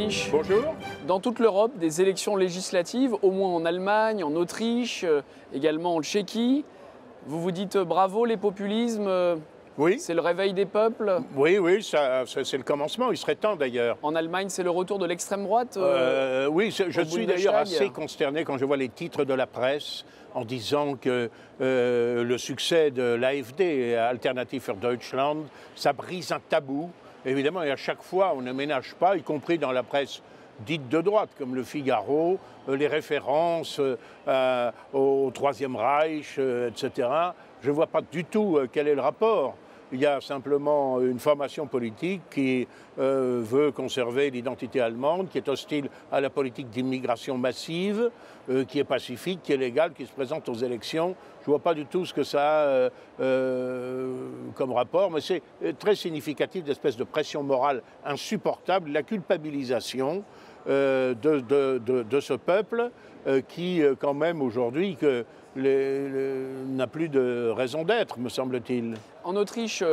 Autriche. Bonjour. Dans toute l'Europe, des élections législatives, au moins en Allemagne, en Autriche, également en Tchéquie. Vous vous dites bravo, les populismes, Oui. c'est le réveil des peuples. Oui, c'est le commencement. Il serait temps d'ailleurs. En Allemagne, c'est le retour de l'extrême droite. Oui, je suis d'ailleurs Bundestag. assez consterné quand je vois les titres de la presse en disant que le succès de l'AfD, Alternative für Deutschland, ça brise un tabou. Évidemment, et à chaque fois, on ne ménage pas, y compris dans la presse dite de droite, comme le Figaro, les références au Troisième Reich, etc. Je ne vois pas du tout quel est le rapport. Il y a simplement une formation politique qui veut conserver l'identité allemande, qui est hostile à la politique d'immigration massive, qui est pacifique, qui est légale, qui se présente aux élections. Je ne vois pas du tout ce que ça a comme rapport, mais c'est très significatif d'espèce de pression morale insupportable, la culpabilisation de ce peuple qui, quand même, aujourd'hui, n'a plus de raison d'être, me semble-t-il. En Autriche,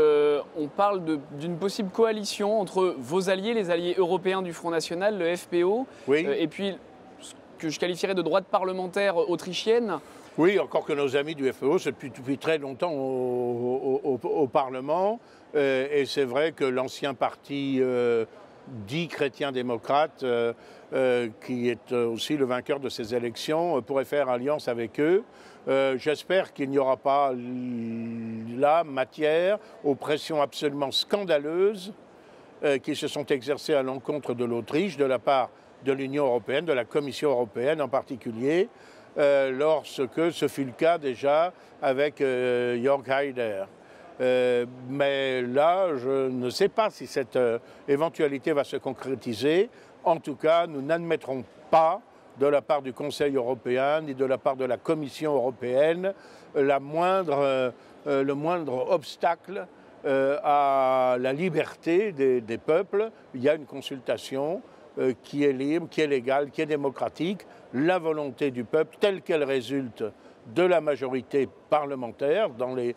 on parle d'une possible coalition entre vos alliés, les alliés européens du Front National, le FPO, Oui. Et puis ce que je qualifierais de droite parlementaire autrichienne. Oui, encore que nos amis du FPO, c'est depuis très longtemps au Parlement. Et c'est vrai que l'ancien parti dit chrétien-démocrate, qui est aussi le vainqueur de ces élections, pourrait faire alliance avec eux. J'espère qu'il n'y aura pas là matière aux pressions absolument scandaleuses qui se sont exercées à l'encontre de l'Autriche, de la part de l'Union européenne, de la Commission européenne en particulier, lorsque ce fut le cas déjà avec Jörg Haider. Mais là, je ne sais pas si cette éventualité va se concrétiser. En tout cas, nous n'admettrons pas, de la part du Conseil européen ni de la part de la Commission européenne, le moindre obstacle à la liberté des peuples. Il y a une consultation qui est libre, qui est légale, qui est démocratique. La volonté du peuple, telle qu'elle résulte de la majorité parlementaire dans les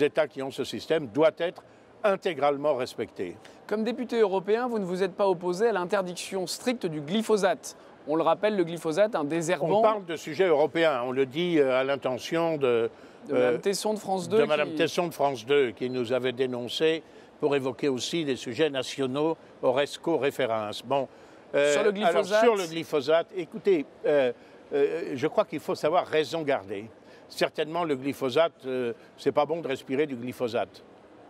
États qui ont ce système, doit être intégralement respectée. Comme député européen, vous ne vous êtes pas opposé à l'interdiction stricte du glyphosate. On le rappelle, le glyphosate, un désherbant. On parle de sujets européens, on le dit à l'intention de Mme Tesson de France 2. De Mme Tesson de France 2, qui nous avait dénoncé pour évoquer aussi des sujets nationaux au resco référence. Bon, sur le glyphosate. Alors, sur le glyphosate, écoutez, je crois qu'il faut savoir raison garder. Certainement, le glyphosate, c'est pas bon de respirer du glyphosate,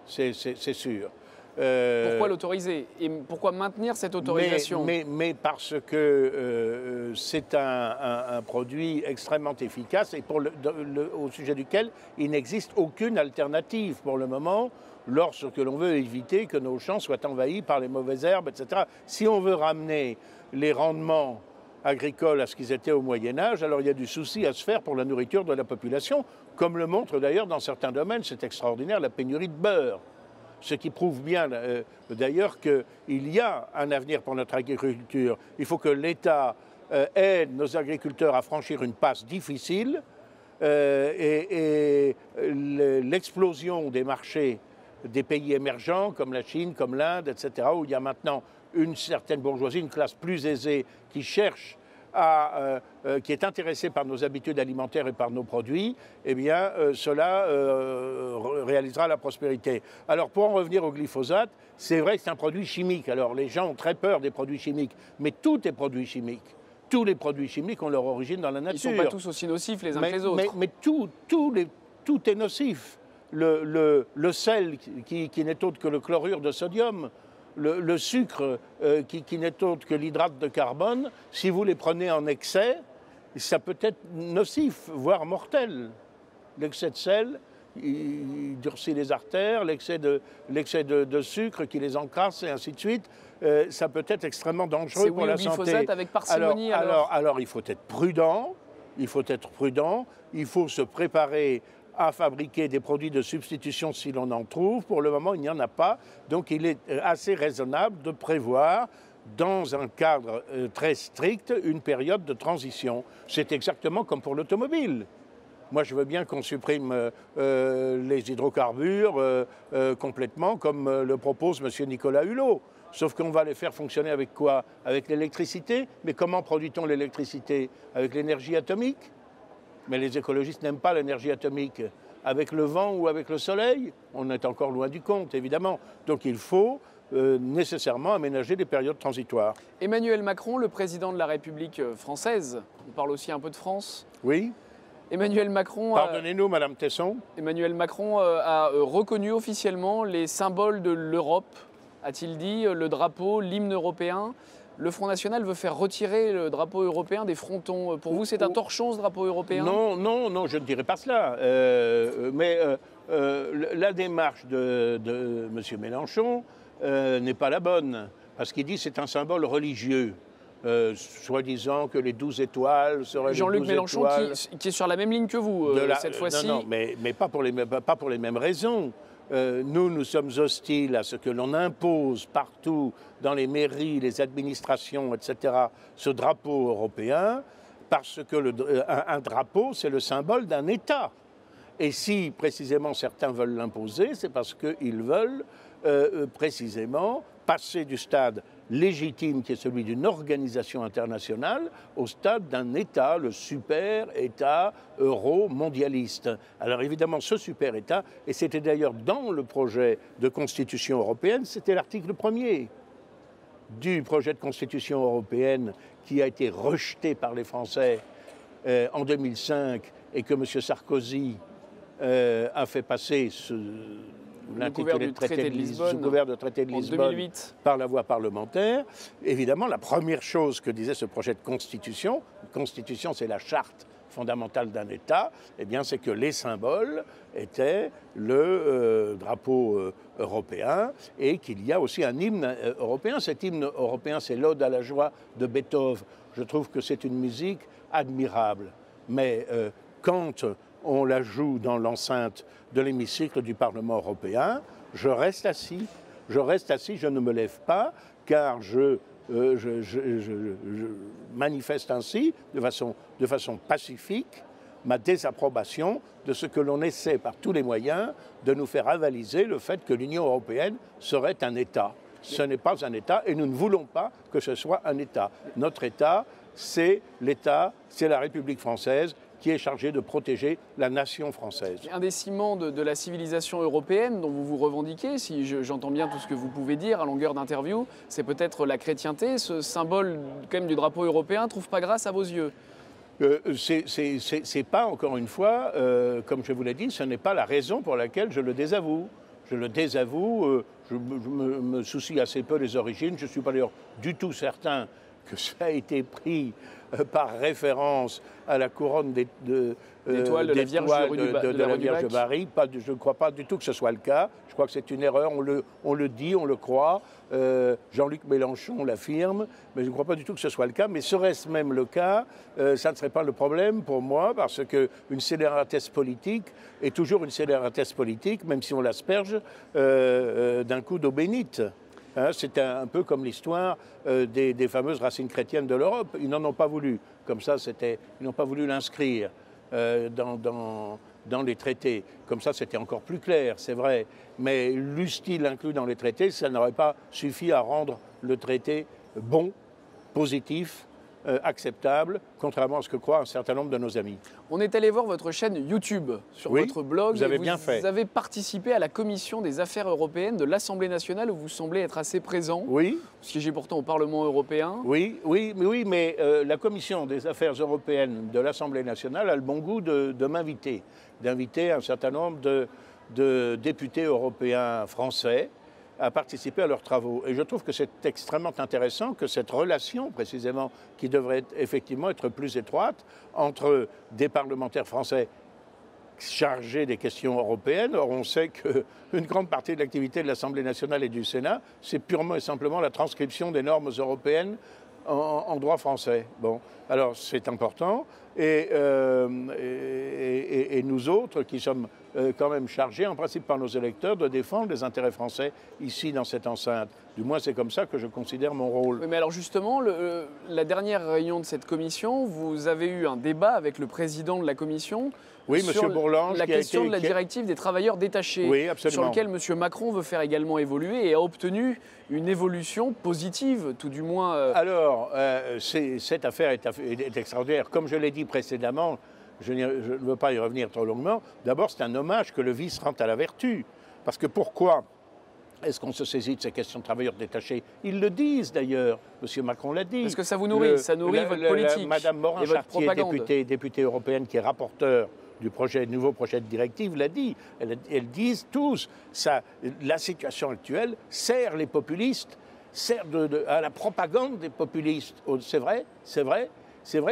c'est sûr. Pourquoi l'autoriser et pourquoi maintenir cette autorisation? mais parce que c'est un produit extrêmement efficace et au sujet duquel il n'existe aucune alternative pour le moment lorsque l'on veut éviter que nos champs soient envahis par les mauvaises herbes, etc. Si on veut ramener les rendements agricoles à ce qu'ils étaient au Moyen-Âge, alors il y a du souci à se faire pour la nourriture de la population, comme le montre d'ailleurs dans certains domaines, c'est extraordinaire, la pénurie de beurre. Ce qui prouve bien d'ailleurs qu'il y a un avenir pour notre agriculture. Il faut que l'État aide nos agriculteurs à franchir une passe difficile et l'explosion des marchés des pays émergents comme la Chine, comme l'Inde, etc., où il y a maintenant une certaine bourgeoisie, une classe plus aisée qui cherche qui est intéressé par nos habitudes alimentaires et par nos produits, eh bien, cela réalisera la prospérité. Alors, pour en revenir au glyphosate, c'est vrai que c'est un produit chimique. Alors, les gens ont très peur des produits chimiques, mais tout est produit chimique. Tous les produits chimiques ont leur origine dans la nature. Ils ne sont pas tous aussi nocifs les uns que les autres. Mais tout est nocif. Le sel, qui n'est autre que le chlorure de sodium, le sucre qui n'est autre que l'hydrate de carbone, si vous les prenez en excès, ça peut être nocif, voire mortel. L'excès de sel, il durcit les artères, l'excès de sucre qui les encrasse et ainsi de suite, ça peut être extrêmement dangereux pour la santé. C'est glyphosate avec parcimonie alors il faut être prudent, il faut se préparer à fabriquer des produits de substitution si l'on en trouve. Pour le moment, il n'y en a pas. Donc, il est assez raisonnable de prévoir, dans un cadre très strict, une période de transition. C'est exactement comme pour l'automobile. Moi, je veux bien qu'on supprime les hydrocarbures complètement, comme le propose M. Nicolas Hulot. Sauf qu'on va les faire fonctionner avec quoi? Avec l'électricité. Mais comment produit-on l'électricité? Avec l'énergie atomique? Mais les écologistes n'aiment pas l'énergie atomique. Avec le vent ou avec le soleil? On est encore loin du compte, évidemment. Donc il faut nécessairement aménager des périodes transitoires. Emmanuel Macron, le président de la République française, on parle aussi un peu de France. Oui. Emmanuel Macron, pardonnez-nous, Madame Tesson. Emmanuel Macron a reconnu officiellement les symboles de l'Europe, a-t-il dit, le drapeau, l'hymne européen. Le Front National veut faire retirer le drapeau européen des frontons. Pour vous, c'est un torchon, ce drapeau européen? Non, je ne dirais pas cela. La démarche de M. Mélenchon n'est pas la bonne. Parce qu'il dit que c'est un symbole religieux. Soi-disant que les 12 étoiles seraient les 12 Jean-Luc Mélenchon étoiles qui est sur la même ligne que vous cette fois-ci. Non, mais pas pour les mêmes raisons. Nous sommes hostiles à ce que l'on impose partout, dans les mairies, les administrations, etc., ce drapeau européen, parce que un drapeau, c'est le symbole d'un État. Et si, précisément, certains veulent l'imposer, c'est parce qu'ils veulent, précisément, passer du stade légitime, qui est celui d'une organisation internationale, au stade d'un État, le super-État euro-mondialiste. Alors évidemment, ce super-État, et c'était d'ailleurs dans le projet de constitution européenne, c'était l'article 1er du projet de constitution européenne qui a été rejeté par les Français en 2005 et que M. Sarkozy a fait passer l'intitulé de traité de Lisbonne, sous couvert de traité de Lisbonne, par la voie parlementaire. Évidemment, la première chose que disait ce projet de constitution, c'est la charte fondamentale d'un État, eh bien, c'est que les symboles étaient le drapeau européen et qu'il y a aussi un hymne européen. Cet hymne européen, c'est l'Ode à la joie de Beethoven. Je trouve que c'est une musique admirable. Mais quand on la joue dans l'enceinte de l'hémicycle du Parlement européen, je reste assis, je ne me lève pas, car je manifeste ainsi, de façon pacifique, ma désapprobation de ce que l'on essaie par tous les moyens de nous faire avaliser le fait que l'Union européenne serait un État. Ce n'est pas un État et nous ne voulons pas que ce soit un État. Notre État, c'est l'État, c'est la République française, qui est chargé de protéger la nation française. Un des ciments de la civilisation européenne dont vous vous revendiquez, si j'entends bien tout ce que vous pouvez dire à longueur d'interview, c'est peut-être la chrétienté. Ce symbole quand même du drapeau européen ne trouve pas grâce à vos yeux? C'est pas, encore une fois, comme je vous l'ai dit, ce n'est pas la raison pour laquelle je le désavoue. Je le désavoue, je me soucie assez peu des origines, je ne suis pas d'ailleurs du tout certain que ça a été pris par référence à la couronne d'étoiles de la Vierge de Marie. Je ne crois pas du tout que ce soit le cas. Je crois que c'est une erreur, on le dit, on le croit. Jean-Luc Mélenchon l'affirme, mais je ne crois pas du tout que ce soit le cas. Mais serait-ce même le cas, ça ne serait pas le problème pour moi, parce qu'une scélératesse politique est toujours une scélératesse politique, même si on l'asperge d'un coup d'eau bénite. C'est un peu comme l'histoire des fameuses racines chrétiennes de l'Europe. Ils n'en ont pas voulu. Comme ça, ils n'ont pas voulu l'inscrire dans les traités. Comme ça, c'était encore plus clair, c'est vrai. Mais l'eût-il inclus dans les traités, ça n'aurait pas suffi à rendre le traité bon, positif, acceptable, contrairement à ce que croient un certain nombre de nos amis. On est allé voir votre chaîne YouTube sur votre blog. Vous avez bien fait. Vous avez participé à la commission des affaires européennes de l'Assemblée nationale où vous semblez être assez présent. Oui. Vous siégez pourtant au Parlement européen. Oui, mais la commission des affaires européennes de l'Assemblée nationale a le bon goût de m'inviter, d'inviter un certain nombre de députés européens français à participer à leurs travaux. Et je trouve que c'est extrêmement intéressant que cette relation, précisément, qui devrait effectivement être plus étroite entre des parlementaires français chargés des questions européennes. Or, on sait qu'une grande partie de l'activité de l'Assemblée nationale et du Sénat, c'est purement et simplement la transcription des normes européennes en droit français. Bon, alors c'est important. Et nous autres, qui sommes quand même chargés, en principe par nos électeurs, de défendre les intérêts français ici dans cette enceinte. Du moins, c'est comme ça que je considère mon rôle. Oui, mais alors justement, la dernière réunion de cette commission, vous avez eu un débat avec le président de la commission sur Bourlange, la question de la directive des travailleurs détachés, oui, absolument. sur lequel M. Macron veut faire également évoluer et a obtenu une évolution positive, tout du moins. Alors, cette affaire est extraordinaire. Comme je l'ai dit précédemment, je ne veux pas y revenir trop longuement. D'abord, c'est un hommage que le vice rend à la vertu. Parce que pourquoi est-ce qu'on se saisit de ces questions de travailleurs détachés? Ils le disent d'ailleurs, M. Macron l'a dit. Parce que ça vous nourrit, ça nourrit votre politique. Madame Morin-Chartier, députée européenne, qui est rapporteure du nouveau projet de directive, l'a dit. Elles disent tous, la situation actuelle sert les populistes, sert à la propagande des populistes. C'est vrai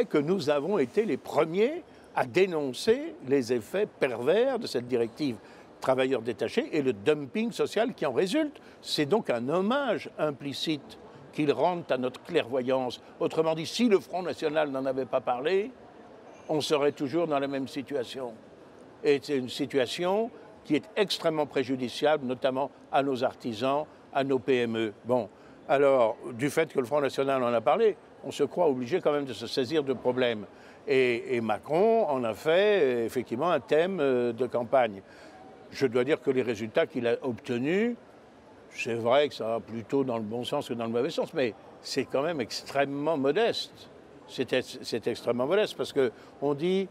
que nous avons été les premiers à dénoncer les effets pervers de cette directive travailleurs détachés et le dumping social qui en résulte. C'est donc un hommage implicite qu'ils rendent à notre clairvoyance. Autrement dit, si le Front National n'en avait pas parlé, on serait toujours dans la même situation. Et c'est une situation qui est extrêmement préjudiciable, notamment à nos artisans, à nos PME. Bon, alors, du fait que le Front National en a parlé, on se croit obligé quand même de se saisir de problèmes. Et Macron en a fait effectivement un thème de campagne. Je dois dire que les résultats qu'il a obtenus, c'est vrai que ça va plutôt dans le bon sens que dans le mauvais sens, mais c'est quand même extrêmement modeste. C'est extrêmement modeste parce qu'on dit,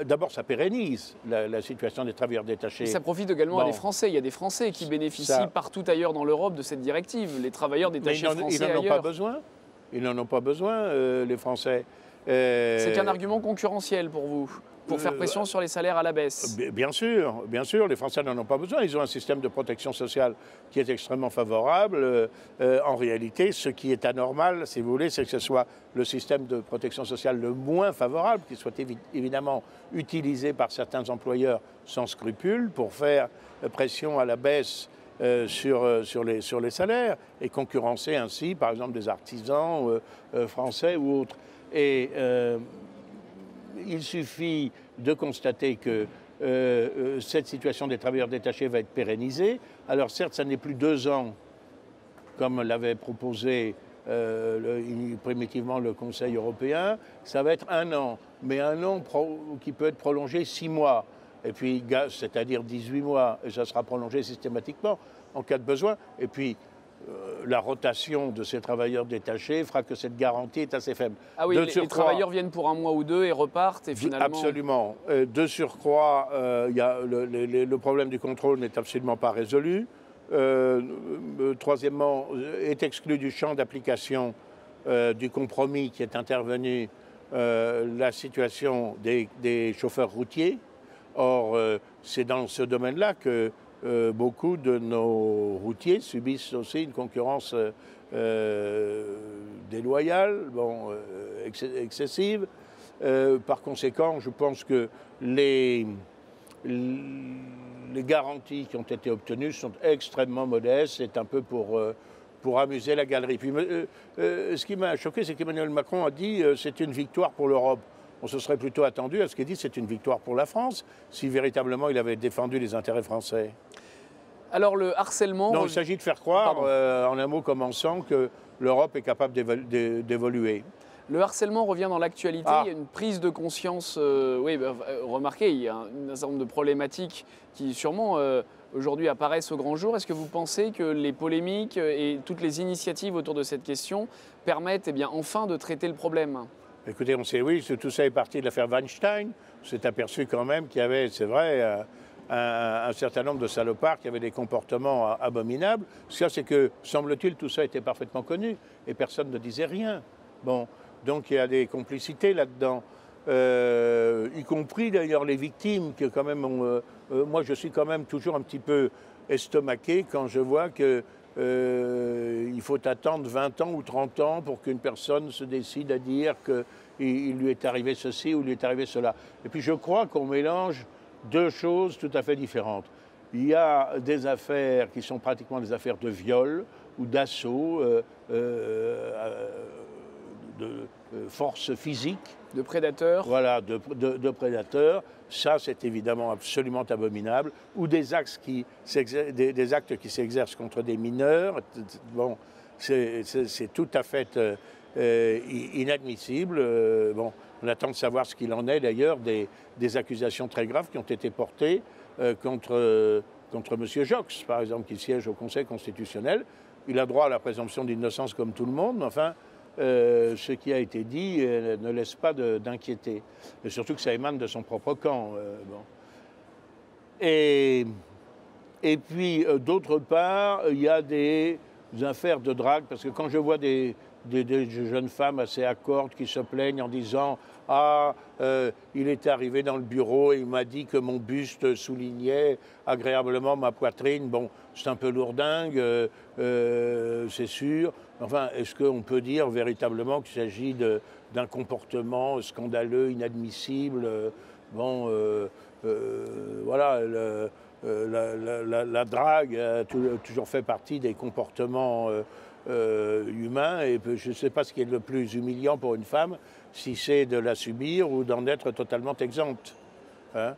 d'abord ça pérennise la situation des travailleurs détachés. Et ça profite également à des Français. Il y a des Français qui bénéficient partout ailleurs dans l'Europe de cette directive. Les travailleurs détachés français ailleurs. Ils n'en ont pas besoin. Ils n'en ont pas besoin, les Français. C'est qu'un argument concurrentiel pour vous, pour faire pression sur les salaires à la baisse. Bien sûr, les Français n'en ont pas besoin. Ils ont un système de protection sociale qui est extrêmement favorable. En réalité, ce qui est anormal, si vous voulez, c'est que ce soit le système de protection sociale le moins favorable, qui soit évidemment utilisé par certains employeurs sans scrupules pour faire pression à la baisse sur les salaires et concurrencer ainsi, par exemple, des artisans français ou autres. Et il suffit de constater que cette situation des travailleurs détachés va être pérennisée. Alors certes, ça n'est plus 2 ans, comme l'avait proposé primitivement le Conseil européen, ça va être 1 an, mais 1 an qui peut être prolongé 6 mois. Et puis, c'est-à-dire 18 mois, et ça sera prolongé systématiquement en cas de besoin. Et puis, la rotation de ces travailleurs détachés fera que cette garantie est assez faible. Ah oui, les travailleurs viennent pour 1 mois ou 2 et repartent, et finalement... Absolument. De surcroît, le problème du contrôle n'est absolument pas résolu. Troisièmement, est exclu du champ d'application du compromis qui est intervenu la situation des chauffeurs routiers. Or, c'est dans ce domaine-là que beaucoup de nos routiers subissent aussi une concurrence déloyale, excessive. Par conséquent, je pense que les garanties qui ont été obtenues sont extrêmement modestes. C'est un peu pour amuser la galerie. Puis, ce qui m'a choqué, c'est qu'Emmanuel Macron a dit c'est une victoire pour l'Europe. On se serait plutôt attendu à ce qu'il dit c'est une victoire pour la France, si véritablement il avait défendu les intérêts français. Alors le harcèlement... Non, il s'agit de faire croire, en un mot commençant, que l'Europe est capable d'évoluer. Le harcèlement revient dans l'actualité, il y a une prise de conscience, remarquez, il y a un certain nombre de problématiques qui sûrement aujourd'hui apparaissent au grand jour. Est-ce que vous pensez que les polémiques et toutes les initiatives autour de cette question permettent enfin de traiter le problème ? Écoutez, on sait, oui, tout ça est parti de l'affaire Weinstein. On s'est aperçu quand même qu'il y avait, c'est vrai, un certain nombre de salopards qui avaient des comportements abominables. Ce qu'il y a, c'est que, semble-t-il, tout ça était parfaitement connu et personne ne disait rien. Bon, donc il y a des complicités là-dedans, y compris d'ailleurs les victimes, que quand même, moi je suis quand même toujours un petit peu estomaqué quand je vois que il faut attendre 20 ans ou 30 ans pour qu'une personne se décide à dire qu'il lui est arrivé ceci ou lui est arrivé cela. Et puis je crois qu'on mélange 2 choses tout à fait différentes. Il y a des affaires qui sont pratiquement des affaires de viol ou d'assaut force physique. De prédateurs. Voilà, de prédateurs. Ça, c'est évidemment absolument abominable. Ou des actes qui s'exercent contre des mineurs. Bon, c'est tout à fait inadmissible. Bon, on attend de savoir ce qu'il en est d'ailleurs des accusations très graves qui ont été portées contre M. Jox, par exemple, qui siège au Conseil constitutionnel. Il a droit à la présomption d'innocence comme tout le monde, mais enfin, ce qui a été dit ne laisse pas d'inquiéter. Et surtout que ça émane de son propre camp. Bon. Et puis, d'autre part, il y a des affaires de drague, parce que quand je vois des jeunes femmes assez accordes qui se plaignent en disant « Ah, il était arrivé dans le bureau et il m'a dit que mon buste soulignait agréablement ma poitrine. » Bon, c'est un peu lourdingue, c'est sûr. Enfin, est-ce qu'on peut dire véritablement qu'il s'agit d'un comportement scandaleux, inadmissible? Bon, voilà, la drague a toujours fait partie des comportements humain, et je ne sais pas ce qui est le plus humiliant pour une femme, si c'est de la subir ou d'en être totalement exempte. Hein.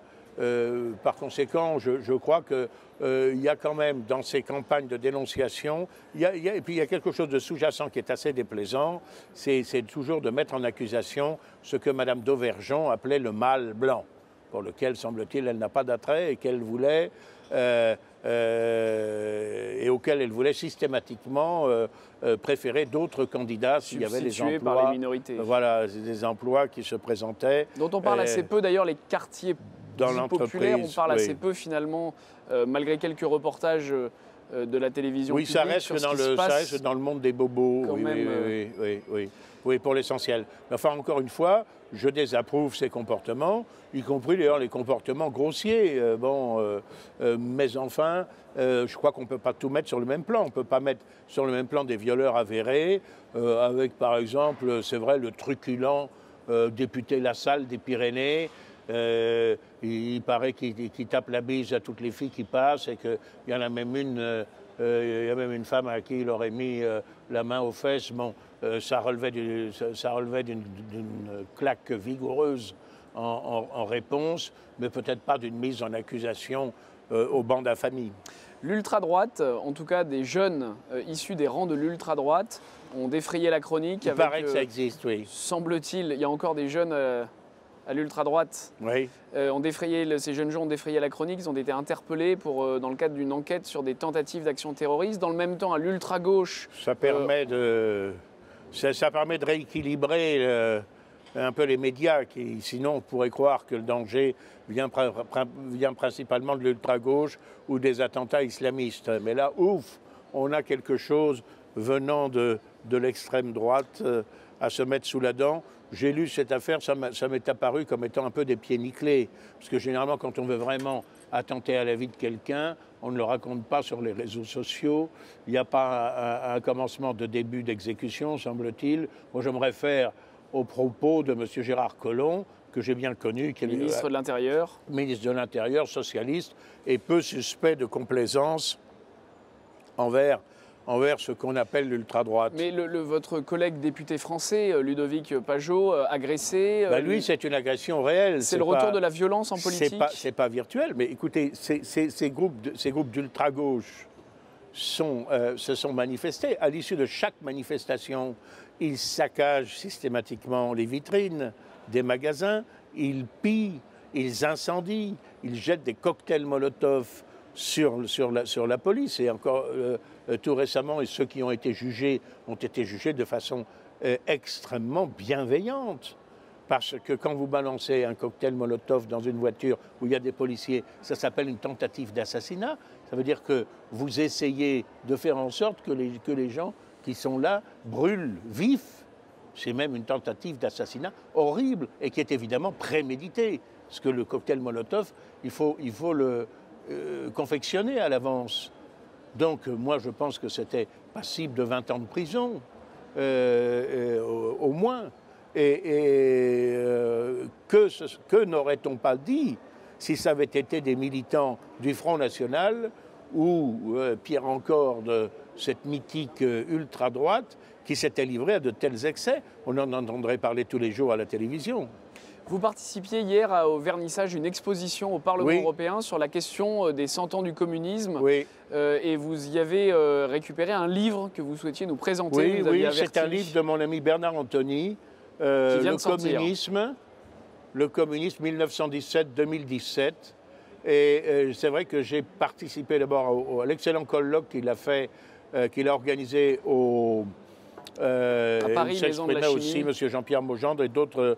Par conséquent, je crois qu'il y a quand même dans ces campagnes de dénonciation, et puis il y a quelque chose de sous-jacent qui est assez déplaisant, c'est toujours de mettre en accusation ce que Mme Dauvergeon appelait le mâle blanc, pour lequel, semble-t-il, elle n'a pas d'attrait et qu'elle voulait... et auquel elle voulait systématiquement préférer d'autres candidats s'il y avait des emplois par les minorités. Voilà, des emplois qui se présentaient. Dont on parle assez peu d'ailleurs, les quartiers dits populaires, on parle assez peu finalement, malgré quelques reportages de la télévision publique. Oui, ça reste dans le monde des bobos. Oui, pour l'essentiel. Mais enfin, encore une fois, je désapprouve ces comportements, y compris d'ailleurs les comportements grossiers. Mais enfin, je crois qu'on ne peut pas tout mettre sur le même plan. On ne peut pas mettre sur le même plan des violeurs avérés, avec par exemple, c'est vrai, le truculent député Lassalle des Pyrénées. Il paraît qu'il tape la bise à toutes les filles qui passent et qu'il y en a même une... il y a même une femme à qui il aurait mis la main aux fesses. Bon, ça relevait d'une claque vigoureuse en réponse, mais peut-être pas d'une mise en accusation au banc d'infamie. L'ultra-droite, en tout cas des jeunes issus des rangs de l'ultra-droite, ont défrayé la chronique. Il paraît que ça existe, oui. Semble-t-il, il y a encore des jeunes... à l'ultra-droite, oui. Ces jeunes gens ont défrayé la chronique, ils ont été interpellés dans le cadre d'une enquête sur des tentatives d'action terroriste. Dans le même temps, à l'ultra-gauche... Ça permet de rééquilibrer un peu les médias, qui sinon on pourrait croire que le danger vient principalement de l'ultra-gauche ou des attentats islamistes. Mais là, ouf, on a quelque chose venant de l'extrême droite à se mettre sous la dent. J'ai lu cette affaire, ça m'est apparu comme étant un peu des pieds nickelés. Parce que généralement, quand on veut vraiment attenter à la vie de quelqu'un, on ne le raconte pas sur les réseaux sociaux. Il n'y a pas un commencement de début d'exécution, semble-t-il. Moi, je me réfère aux propos de M. Gérard Collomb, que j'ai bien connu. Qui est ministre de l'Intérieur. Ministre de l'Intérieur, socialiste, et peu suspect de complaisance envers ce qu'on appelle l'ultra-droite. Mais votre collègue député français, Ludovic Pajot, agressé... lui, c'est une agression réelle. C'est le retour de la violence en politique. C'est pas virtuel, mais écoutez, ces groupes d'ultra-gauche se sont manifestés. À l'issue de chaque manifestation, ils saccagent systématiquement les vitrines des magasins, ils pillent, ils incendient, ils jettent des cocktails Molotov sur la police. Et encore tout récemment, et ceux qui ont été jugés de façon extrêmement bienveillante. Parce que quand vous balancez un cocktail Molotov dans une voiture où il y a des policiers, ça s'appelle une tentative d'assassinat. Ça veut dire que vous essayez de faire en sorte que les gens qui sont là brûlent vifs. C'est même une tentative d'assassinat horrible et qui est évidemment préméditée. Parce que le cocktail Molotov, il faut le confectionner à l'avance. Donc moi je pense que c'était passible de 20 ans de prison, au moins. Que n'aurait-on pas dit si ça avait été des militants du Front National ou, pire encore, de cette mythique ultra-droite qui s'était livrée à de tels excès. On en entendrait parler tous les jours à la télévision. Vous participiez hier au vernissage d'une exposition au Parlement européen sur la question des 100 ans du communisme. Oui. Et vous y avez récupéré un livre que vous souhaitiez nous présenter. Oui, c'est un livre de mon ami Bernard Anthony, le communisme 1917-2017. Et c'est vrai que j'ai participé d'abord à l'excellent colloque qu'il a fait, qu'il a organisé à Paris, Maison de la Chimie. Aussi M. Jean-Pierre Maugendre et d'autres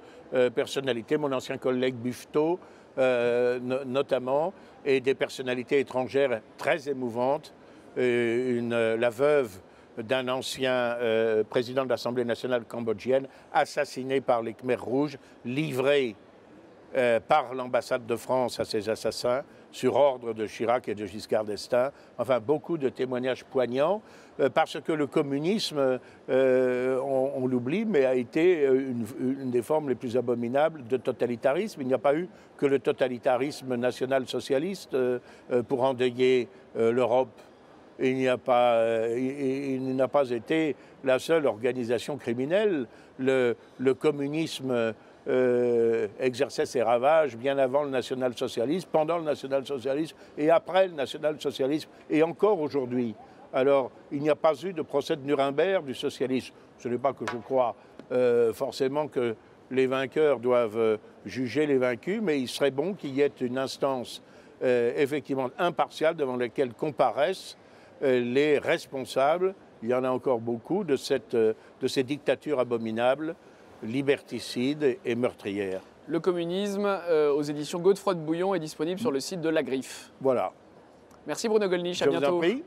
personnalités, mon ancien collègue Buffetot notamment, et des personnalités étrangères très émouvantes. La veuve d'un ancien président de l'Assemblée nationale cambodgienne, assassiné par les Khmers rouges, livré par l'ambassade de France à ses assassins, sur ordre de Chirac et de Giscard d'Estaing. Enfin, beaucoup de témoignages poignants, parce que le communisme, on l'oublie, mais a été une des formes les plus abominables de totalitarisme. Il n'y a pas eu que le totalitarisme national-socialiste pour endeuiller l'Europe. Il n'a pas été la seule organisation criminelle. Le communisme exerçait ses ravages bien avant le national-socialisme, pendant le national-socialisme et après le national-socialisme, et encore aujourd'hui. Alors, il n'y a pas eu de procès de Nuremberg du socialisme. Ce n'est pas que je crois forcément que les vainqueurs doivent juger les vaincus, mais il serait bon qu'il y ait une instance effectivement impartiale devant laquelle comparaissent les responsables, il y en a encore beaucoup, de ces dictatures abominables, liberticides et meurtrières. Le communisme aux éditions Godefroy de Bouillon est disponible sur le site de La Griffe. Voilà. Merci Bruno Gollnisch, à bientôt. Je vous en prie.